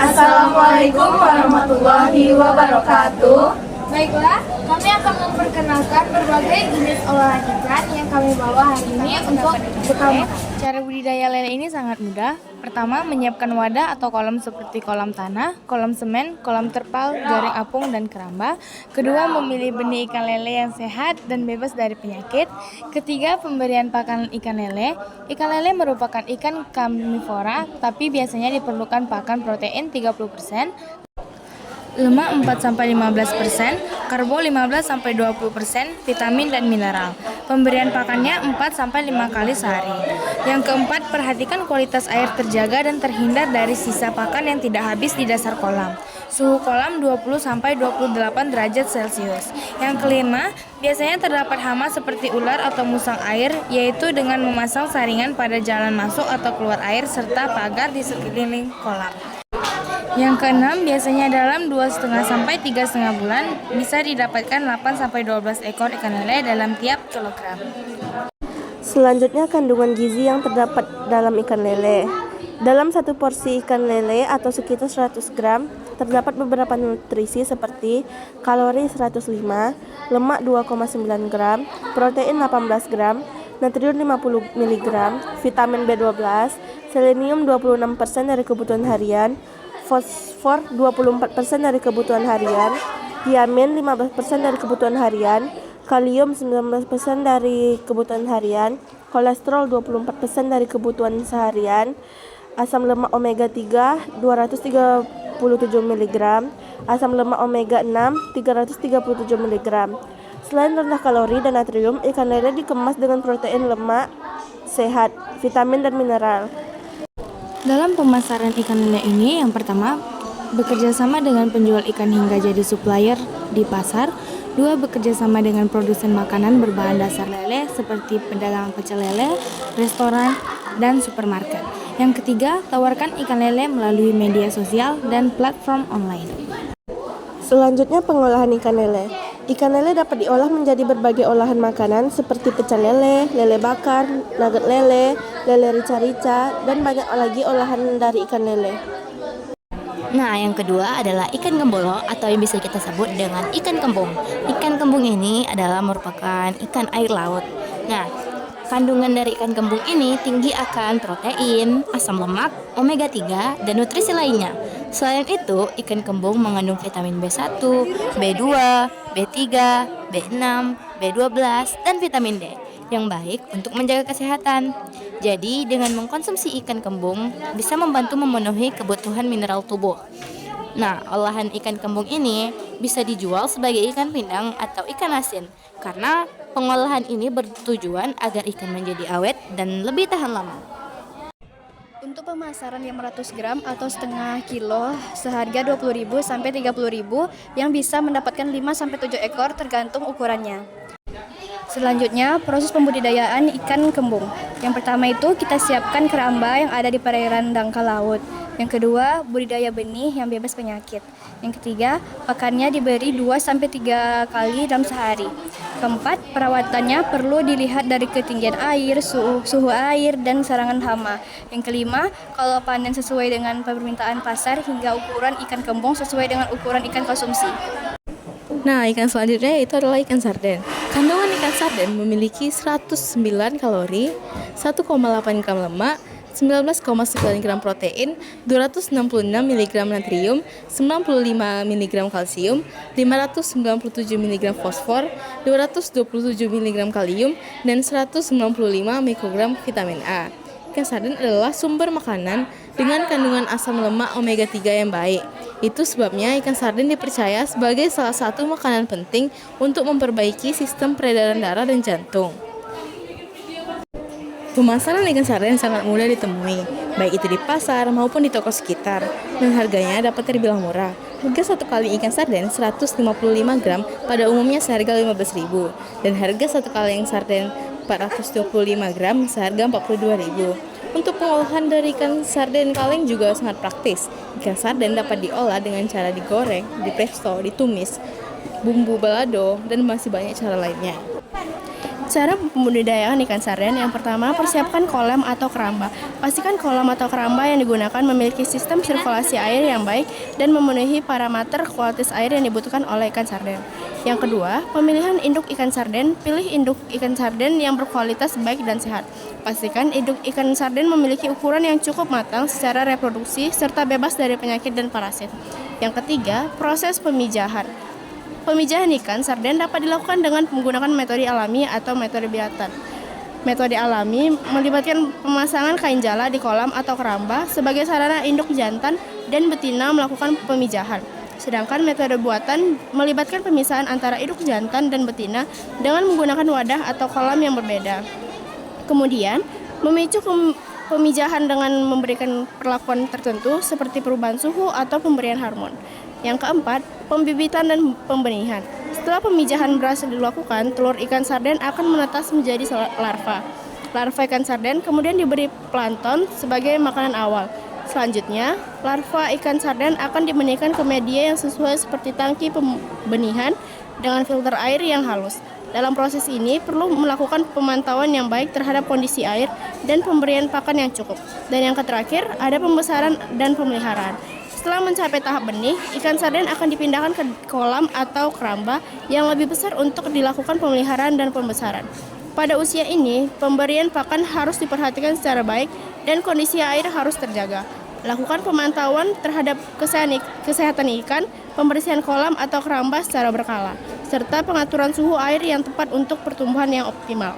Assalamualaikum warahmatullahi wabarakatuh. Baiklah, kami akan memperkenalkan berbagai jenis olahan ikan yang kami bawa hari ini untuk bekal. Cara budidaya lele ini sangat mudah. Pertama, menyiapkan wadah atau kolam seperti kolam tanah, kolam semen, kolam terpal, jaring apung, dan keramba. Kedua, memilih benih ikan lele yang sehat dan bebas dari penyakit. Ketiga, pemberian pakan ikan lele. Ikan lele merupakan ikan karnivora, tapi biasanya diperlukan pakan protein 30%, lemak 4-15%, karbo 15-20%, vitamin dan mineral. Pemberian pakannya 4-5 kali sehari. Yang keempat, perhatikan kualitas air terjaga dan terhindar dari sisa pakan yang tidak habis di dasar kolam. Suhu kolam 20-28 derajat Celcius. Yang kelima, biasanya terdapat hama seperti ular atau musang air, yaitu dengan memasang saringan pada jalan masuk atau keluar air serta pagar di sekeliling kolam. Yang keenam, biasanya dalam 2,5-3,5 bulan bisa didapatkan 8-12 ekor ikan lele dalam tiap kilogram. Selanjutnya, kandungan gizi yang terdapat dalam ikan lele. Dalam satu porsi ikan lele atau sekitar 100 gram, terdapat beberapa nutrisi seperti kalori 105, lemak 2,9 gram, protein 18 gram, natrium 50 mg, vitamin B12, selenium 26% dari kebutuhan harian, fosfor 24% dari kebutuhan harian, tiamin 15% dari kebutuhan harian, kalium 19% dari kebutuhan harian, kolesterol 24% dari kebutuhan seharian, asam lemak omega 3 237 mg, asam lemak omega 6 337 mg. Selain rendah kalori dan natrium, ikan lele dikemas dengan protein, lemak sehat, vitamin dan mineral. Dalam pemasaran ikan lele ini, yang pertama, bekerja sama dengan penjual ikan hingga jadi supplier di pasar. Dua, bekerja sama dengan produsen makanan berbahan dasar lele seperti pedagang pecel lele, restoran, dan supermarket. Yang ketiga, tawarkan ikan lele melalui media sosial dan platform online. Selanjutnya, pengolahan ikan lele. Ikan lele dapat diolah menjadi berbagai olahan makanan seperti pecel lele, lele bakar, nugget lele, lele rica-rica, dan banyak lagi olahan dari ikan lele. Nah, yang kedua adalah ikan gembolo atau yang bisa kita sebut dengan ikan kembung. Ikan kembung ini adalah merupakan ikan air laut. Nah, kandungan dari ikan kembung ini tinggi akan protein, asam lemak, omega 3, dan nutrisi lainnya. Selain itu, ikan kembung mengandung vitamin B1, B2, B3, B6, B12, dan vitamin D yang baik untuk menjaga kesehatan. Jadi, dengan mengkonsumsi ikan kembung bisa membantu memenuhi kebutuhan mineral tubuh. Nah, olahan ikan kembung ini bisa dijual sebagai ikan pindang atau ikan asin karena pengolahan ini bertujuan agar ikan menjadi awet dan lebih tahan lama. Untuk pemasaran yang 100 gram atau setengah kilo seharga 20.000 sampai 30.000 yang bisa mendapatkan 5-7 ekor tergantung ukurannya. Selanjutnya, proses pembudidayaan ikan kembung. Yang pertama itu kita siapkan keramba yang ada di perairan dangkal laut. Yang kedua, budidaya benih yang bebas penyakit. Yang ketiga, pakannya diberi 2-3 kali dalam sehari. Keempat, perawatannya perlu dilihat dari ketinggian air, suhu air, dan serangan hama. Yang kelima, kalau panen sesuai dengan permintaan pasar hingga ukuran ikan kembung sesuai dengan ukuran ikan konsumsi. Nah, ikan selanjutnya itu adalah ikan sarden. Kandungan ikan sarden memiliki 109 kalori, 1,8 gram lemak, 19,9 gram protein, 266 mg natrium, 95 mg kalsium, 597 mg fosfor, 227 mg kalium, dan 195 mikrogram vitamin A. Ikan sarden adalah sumber makanan dengan kandungan asam lemak omega 3 yang baik. Itu sebabnya ikan sarden dipercaya sebagai salah satu makanan penting untuk memperbaiki sistem peredaran darah dan jantung. Pemasaran ikan sarden sangat mudah ditemui, baik itu di pasar maupun di toko sekitar, dan harganya dapat terbilang murah. Harga satu kali ikan sarden 155 gram pada umumnya seharga 15.000, dan harga satu kali yang sarden 425 gram seharga 42.000. Untuk pengolahan dari ikan sarden kaleng juga sangat praktis. Ikan sarden dapat diolah dengan cara digoreng, dipresto, ditumis, bumbu balado, dan masih banyak cara lainnya. Cara pembudidayaan ikan sarden, yang pertama, persiapkan kolam atau keramba. Pastikan kolam atau keramba yang digunakan memiliki sistem sirkulasi air yang baik dan memenuhi parameter kualitas air yang dibutuhkan oleh ikan sarden. Yang kedua, pemilihan induk ikan sarden. Pilih induk ikan sarden yang berkualitas baik dan sehat. Pastikan induk ikan sarden memiliki ukuran yang cukup matang secara reproduksi serta bebas dari penyakit dan parasit. Yang ketiga, proses pemijahan. Pemijahan ikan sarden dapat dilakukan dengan menggunakan metode alami atau metode biatan. Metode alami melibatkan pemasangan kain jala di kolam atau keramba sebagai sarana induk jantan dan betina melakukan pemijahan. Sedangkan metode buatan melibatkan pemisahan antara induk jantan dan betina dengan menggunakan wadah atau kolam yang berbeda. Kemudian, memicu pemijahan dengan memberikan perlakuan tertentu seperti perubahan suhu atau pemberian hormon. Yang keempat, pembibitan dan pembenihan. Setelah pemijahan berhasil dilakukan, telur ikan sarden akan menetas menjadi larva. Larva ikan sarden kemudian diberi plankton sebagai makanan awal. Selanjutnya, larva ikan sarden akan dibenihkan ke media yang sesuai seperti tangki pembenihan dengan filter air yang halus. Dalam proses ini perlu melakukan pemantauan yang baik terhadap kondisi air dan pemberian pakan yang cukup. Dan yang terakhir, ada pembesaran dan pemeliharaan. Setelah mencapai tahap benih, ikan sarden akan dipindahkan ke kolam atau keramba yang lebih besar untuk dilakukan pemeliharaan dan pembesaran. Pada usia ini, pemberian pakan harus diperhatikan secara baik dan kondisi air harus terjaga. Lakukan pemantauan terhadap kesehatan ikan, pembersihan kolam atau keramba secara berkala, serta pengaturan suhu air yang tepat untuk pertumbuhan yang optimal.